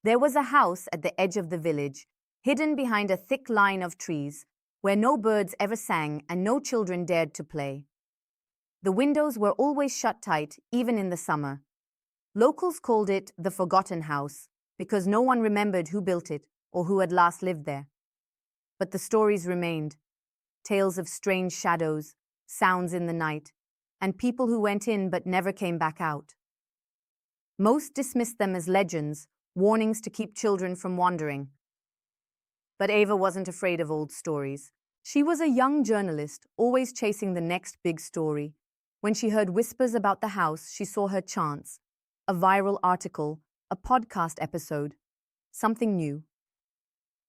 There was a house at the edge of the village, hidden behind a thick line of trees, where no birds ever sang and no children dared to play. The windows were always shut tight, even in the summer. Locals called it the Forgotten House because no one remembered who built it or who had last lived there. But the stories remained, tales of strange shadows, sounds in the night, and people who went in but never came back out. Most dismissed them as legends, warnings to keep children from wandering. But Ava wasn't afraid of old stories. She was a young journalist, always chasing the next big story. When she heard whispers about the house, she saw her chance. A viral article, a podcast episode, something new.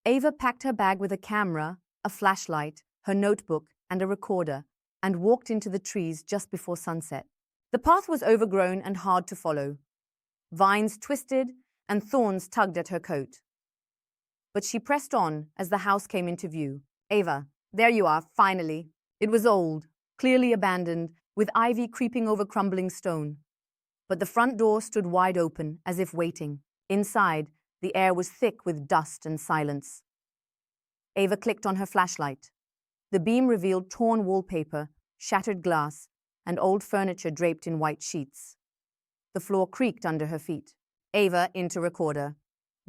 Ava packed her bag with a camera, a flashlight, her notebook, and a recorder, and walked into the trees just before sunset. The path was overgrown and hard to follow. Vines twisted and thorns tugged at her coat. But she pressed on as the house came into view. Ava, there you are, finally. It was old, clearly abandoned, with ivy creeping over crumbling stone. But the front door stood wide open, as if waiting. Inside, the air was thick with dust and silence. Ava clicked on her flashlight. The beam revealed torn wallpaper, shattered glass, and old furniture draped in white sheets. The floor creaked under her feet. Ava into recorder.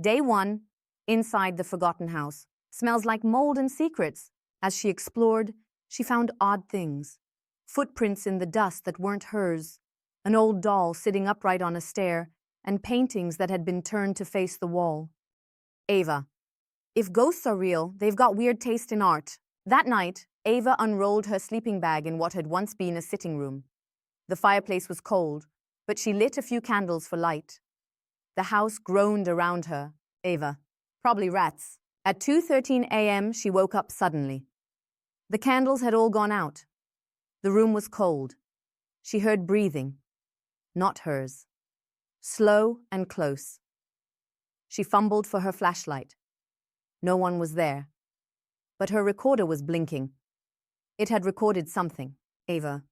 Day 1, inside the Forgotten House. Smells like mold and secrets. As she explored, she found odd things. Footprints in the dust that weren't hers, an old doll sitting upright on a stair, and paintings that had been turned to face the wall. Ava. If ghosts are real, they've got weird taste in art. That night, Ava unrolled her sleeping bag in what had once been a sitting room. The fireplace was cold, but she lit a few candles for light. The house groaned around her. Ava. Probably rats. At 2:13 a.m., she woke up suddenly. The candles had all gone out. The room was cold. She heard breathing. Not hers. Slow and close. She fumbled for her flashlight. No one was there. But her recorder was blinking. It had recorded something. Ava.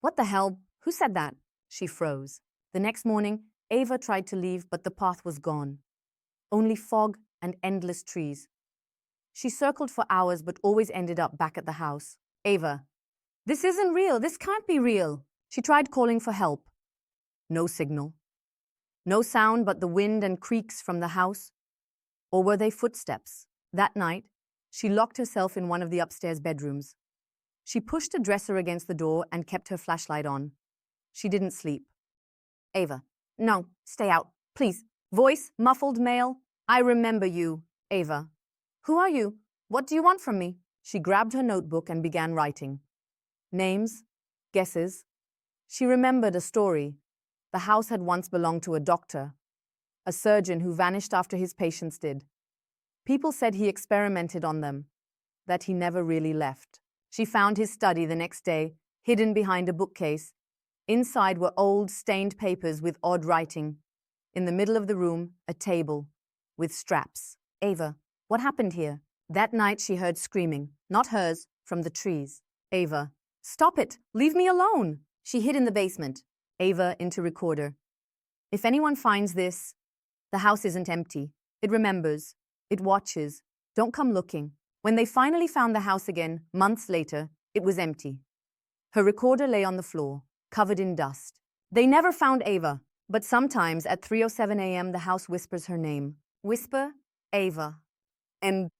What the hell? Who said that? She froze. The next morning, Ava tried to leave, but the path was gone. Only fog and endless trees. She circled for hours, but always ended up back at the house. Ava. This isn't real. This can't be real. She tried calling for help. No signal. No sound but the wind and creaks from the house. Or were they footsteps? That night, she locked herself in one of the upstairs bedrooms. She pushed a dresser against the door and kept her flashlight on. She didn't sleep. Ava. No, stay out, please. Voice, muffled male. I remember you. Ava. Who are you? What do you want from me? She grabbed her notebook and began writing. Names, guesses. She remembered a story. The house had once belonged to a doctor, a surgeon who vanished after his patients did. People said he experimented on them, that he never really left. She found his study the next day, hidden behind a bookcase. Inside were old, stained papers with odd writing. In the middle of the room, a table with straps. Ava, what happened here? That night she heard screaming, not hers, from the trees. Ava. Stop it! Leave me alone! She hid in the basement. Ava into recorder. If anyone finds this, the house isn't empty. It remembers. It watches. Don't come looking. When they finally found the house again, months later, it was empty. Her recorder lay on the floor, covered in dust. They never found Ava, but sometimes at 3:07 a.m. the house whispers her name. Whisper, Ava. And